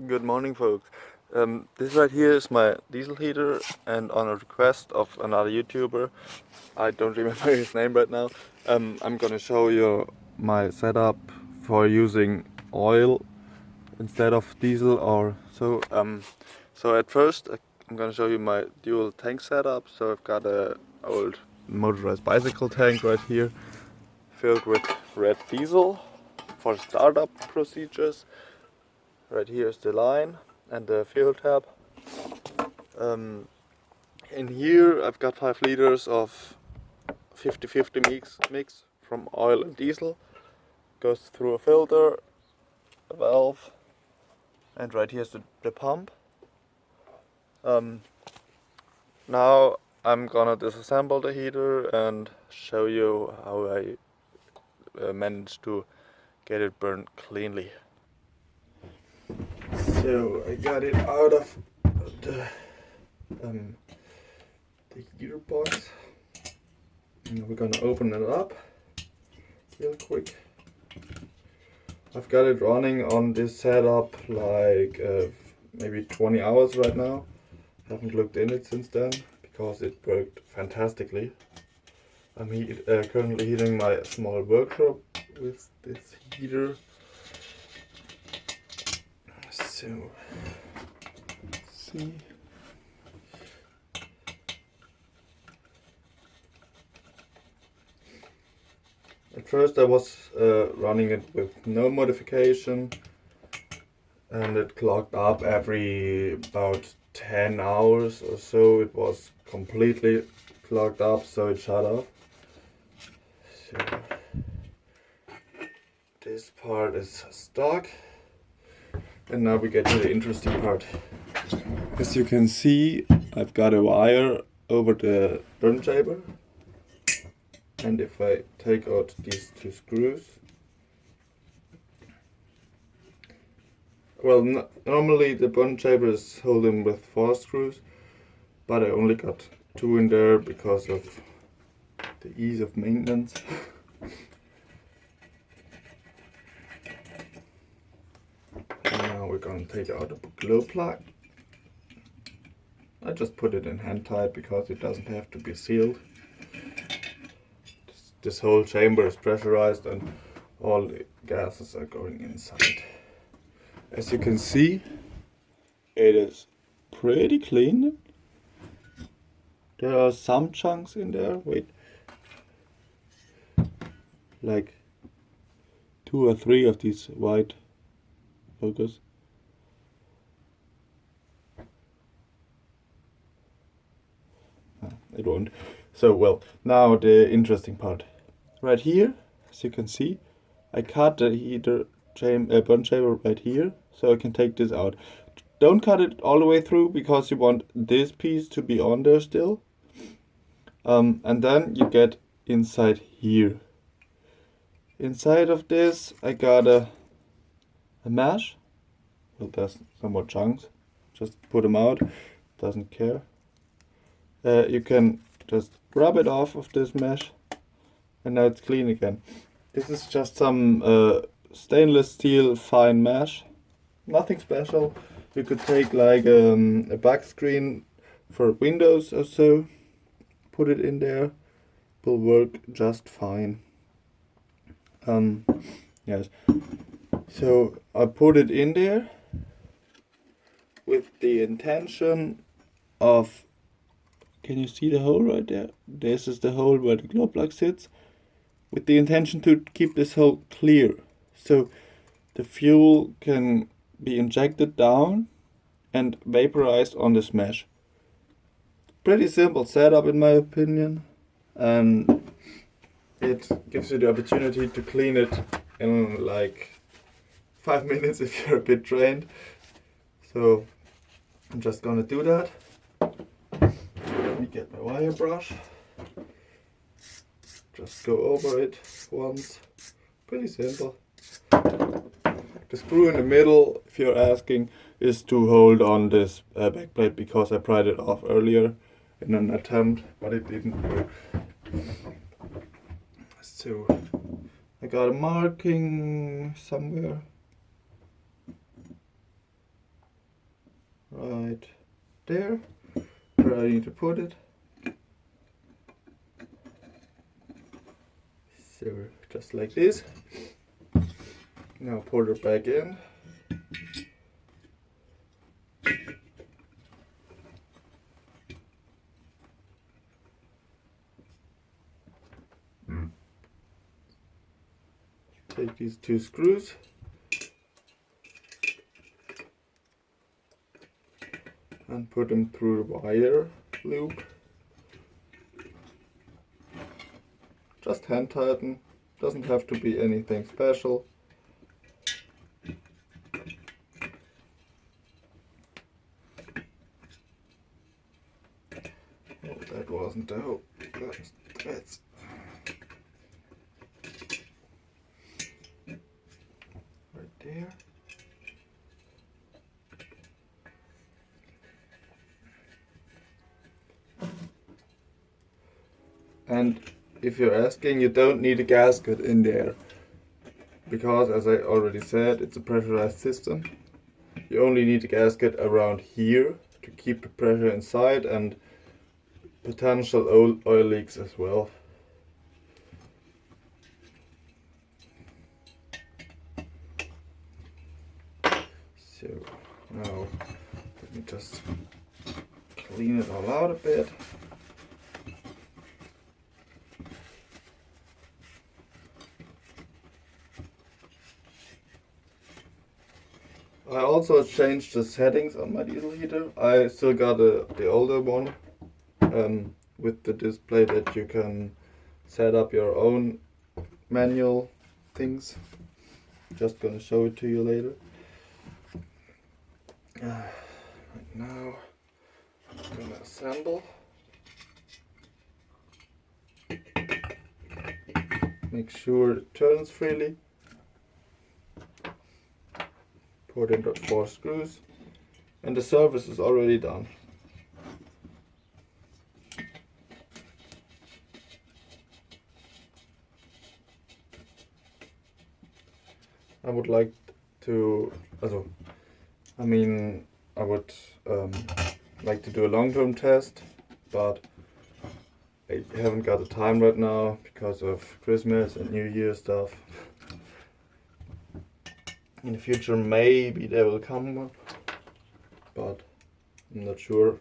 Good morning, folks. This right here is my diesel heater, and on a request of another YouTuber, I don't remember his name right now, I'm gonna show you my setup for using oil instead of diesel or so. So at first I'm gonna show you my dual tank setup. So I've got a old motorized bicycle tank right here, filled with red diesel for startup procedures. Right here is the line and the fuel tab. In here I've got 5 liters of 50-50 mix from oil and diesel. Goes through a filter, a valve, and right here's the pump. Now I'm gonna disassemble the heater and show you how I managed to get it burned cleanly. So I got it out of the heater box. And we're gonna open it up real quick. I've got it running on this setup like maybe 20 hours right now. Haven't looked in it since then because it worked fantastically. I'm currently heating my small workshop with this heater. So, see. At first I was running it with no modification, and it clogged up every about 10 hours or so. It was completely clogged up, so it shut off. So this part is stuck, and now we get to the interesting part. As you can see, I've got a wire over the burn chamber, and if I take out these 2 screws, well, normally the burn chamber is holding with 4 screws, but I only got 2 in there because of the ease of maintenance. Now we're gonna take out the glow plug. I just put it in hand tight because it doesn't have to be sealed. This whole chamber is pressurized and all the gases are going inside. As you can see, it is pretty clean. There are some chunks in there, wait, like 2 or 3 of these white focus. It won't. So, well, now the interesting part. Right here, as you can see, I cut the heater burn chamber right here, so I can take this out. Don't cut it all the way through because you want this piece to be on there still. And then you get inside here. Inside of this, I got a mesh. Well, there's some more chunks. Just put them out. Doesn't care. You can just rub it off of this mesh, and now it's clean again. This is just some stainless steel fine mesh. Nothing special. You could take like a back screen for Windows or so, put it in there, will work just fine. Yes. So I put it in there with the intention of, can you see the hole right there? This is the hole where the glow plug sits, with the intention to keep this hole clear, so the fuel can be injected down and vaporized on this mesh. Pretty simple setup in my opinion, and it gives you the opportunity to clean it in like 5 minutes if you're a bit trained. So I'm just gonna do that. Let me get my wire brush. Just go over it once. Pretty simple. The screw in the middle, if you're asking, is to hold on this backplate because I pried it off earlier in an attempt, but it didn't work. So I got a marking somewhere. there, where I need to put it. So just like this. Now put it back in. Take these two screws and put them through the wire loop. Just hand tighten, doesn't have to be anything special. Oh, that wasn't the hole. That's right there. And if you're asking, you don't need a gasket in there, because as I already said, it's a pressurized system. You only need a gasket around here to keep the pressure inside and potential oil leaks as well. So now let me just clean it all out a bit. I also changed the settings on my diesel heater. I still got the older one with the display that you can set up your own manual things. Just gonna show it to you later. Right now I'm gonna assemble. Make sure it turns freely. Put in the 4 screws, and the service is already done. I would like to, I would like to do a long-term test, but I haven't got the time right now because of Christmas and New Year stuff. In the future, maybe there will come one, but I'm not sure.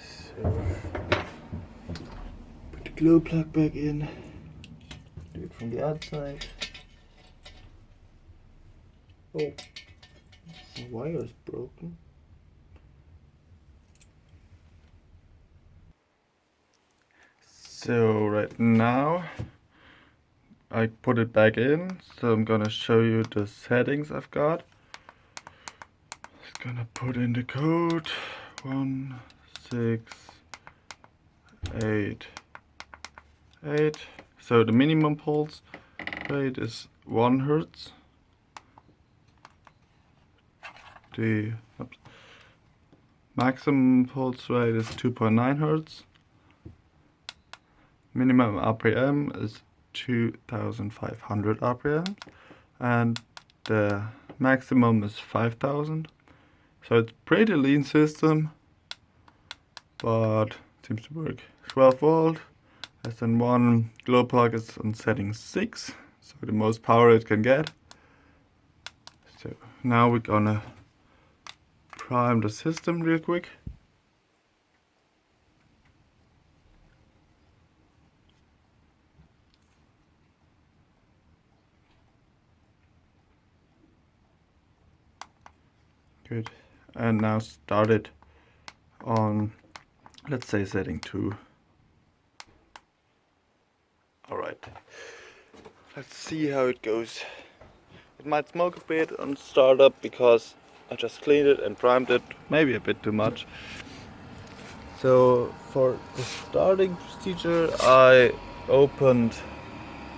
So, put the glow plug back in. Do it from the outside. Oh, the wire is broken. So right now I put it back in, so I'm gonna show you the settings I've got. Just gonna put in the code 168. So the minimum pulse rate is 1 Hertz. The maximum pulse rate is 2.9 Hertz. Minimum RPM is 2500 RPM, and the maximum is 5000. So it's pretty lean system, but seems to work. 12 volt, SN1 glow plug is on setting 6, so the most power it can get. So now we're gonna prime the system real quick. Good. And now start it on, let's say, setting 2. Alright. Let's see how it goes. It might smoke a bit on startup because I just cleaned it and primed it, maybe a bit too much. So for the starting procedure, I opened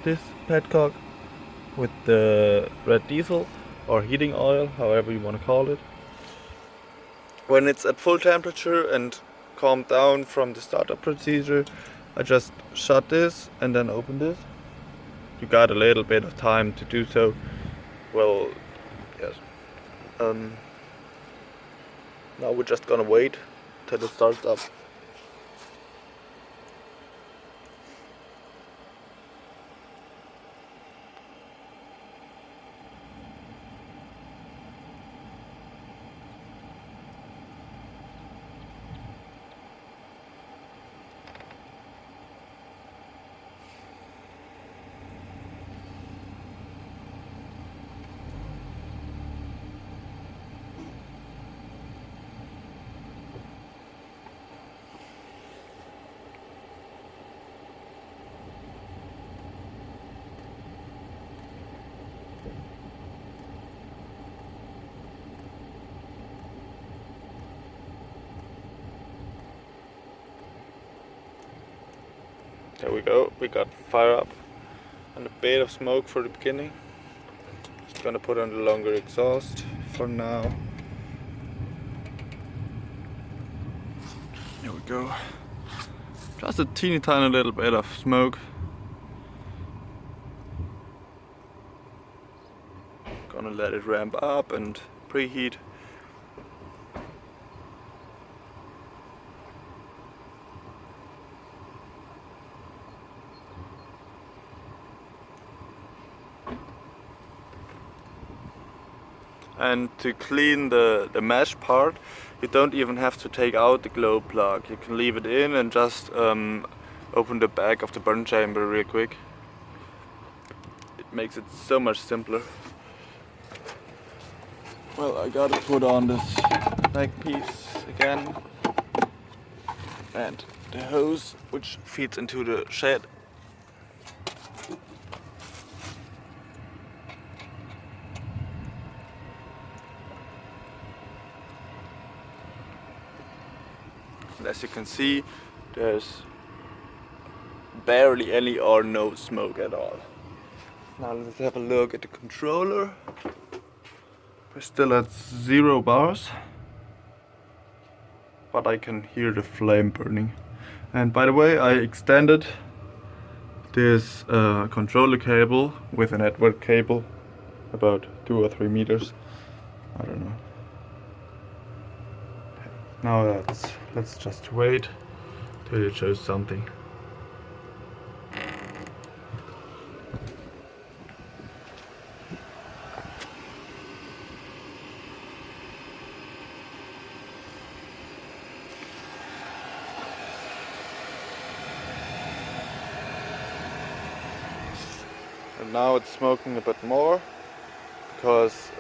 this petcock with the red diesel or heating oil, however you want to call it. When it's at full temperature and calmed down from the startup procedure, I just shut this and then open this. You got a little bit of time to do so. Well, yes. Now we're just gonna wait till it starts up. There we go, we got fire up and a bit of smoke for the beginning. Just gonna put on the longer exhaust for now. Here we go. Just a teeny tiny little bit of smoke. Gonna let it ramp up and preheat. And to clean the mesh part, you don't even have to take out the glow plug. You can leave it in and just open the back of the burn chamber real quick. It makes it so much simpler. Well, I gotta put on this back piece again. And the hose which feeds into the shed. And as you can see, there's barely any or no smoke at all. Now let's have a look at the controller. We're still at 0 bars, but I can hear the flame burning. And by the way, I extended this controller cable with a network cable about 2 or 3 meters. I don't know. Now let's just wait till it shows something. And now it's smoking a bit more because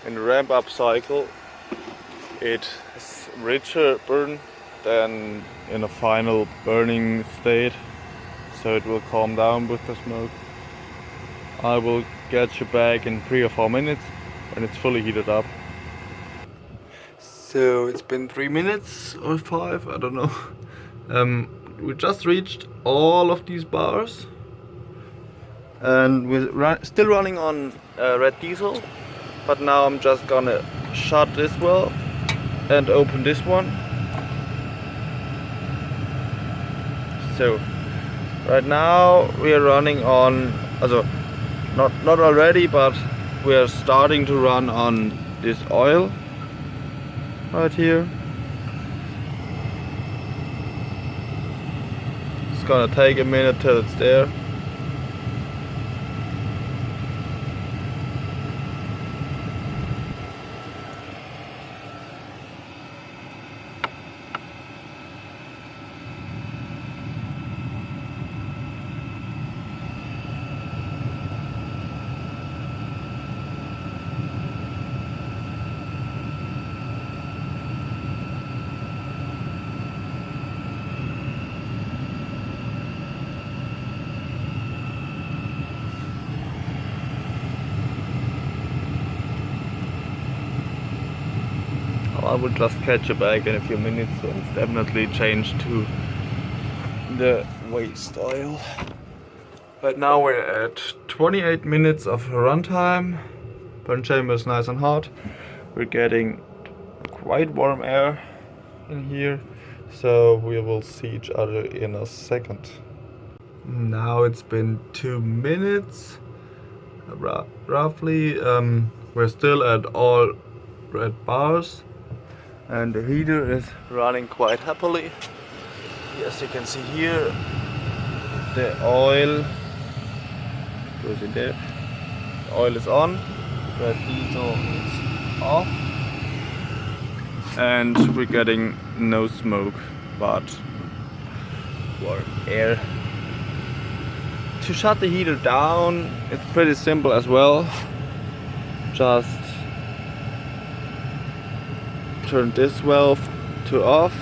in the ramp up cycle it is richer burn than in a final burning state, so it will calm down with the smoke. I will get you back in 3 or 4 minutes when it's fully heated up. So it's been 3 minutes or 5, I don't know. We just reached all of these bars and we're still running on red diesel, but now I'm just gonna shut this valve and open this one. So right now we are running on, also not already, but we are starting to run on this oil right here. It's gonna take a minute till it's there. I will just catch you back in a few minutes, so it's definitely changed to the waste oil. Right now we're at 28 minutes of runtime, burn chamber is nice and hot. We're getting quite warm air in here, so we will see each other in a second. Now it's been 2 minutes, roughly. We're still at all red bars, and the heater is running quite happily. As you can see here, the oil goes in there. The oil is on, red diesel is off, and we're getting no smoke but warm air. To shut the heater down, it's pretty simple as well. Just turn this valve to off,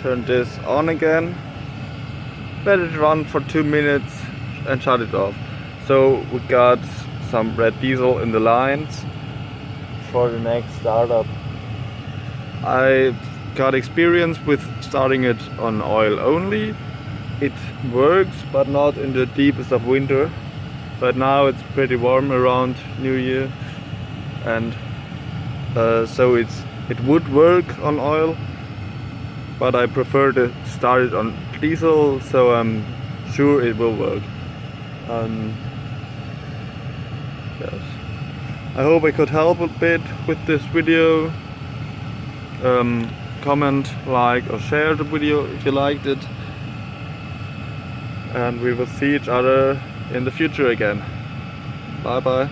turn this on again, let it run for 2 minutes and shut it off. So we got some red diesel in the lines for the next startup. I got experience with starting it on oil only. It works, but not in the deepest of winter. But now it's pretty warm around New Year, and so it would work on oil, but I prefer to start it on diesel, so I'm sure it will work. Yes. I hope I could help a bit with this video. Comment, like or share the video if you liked it, and we will see each other in the future again. Bye bye.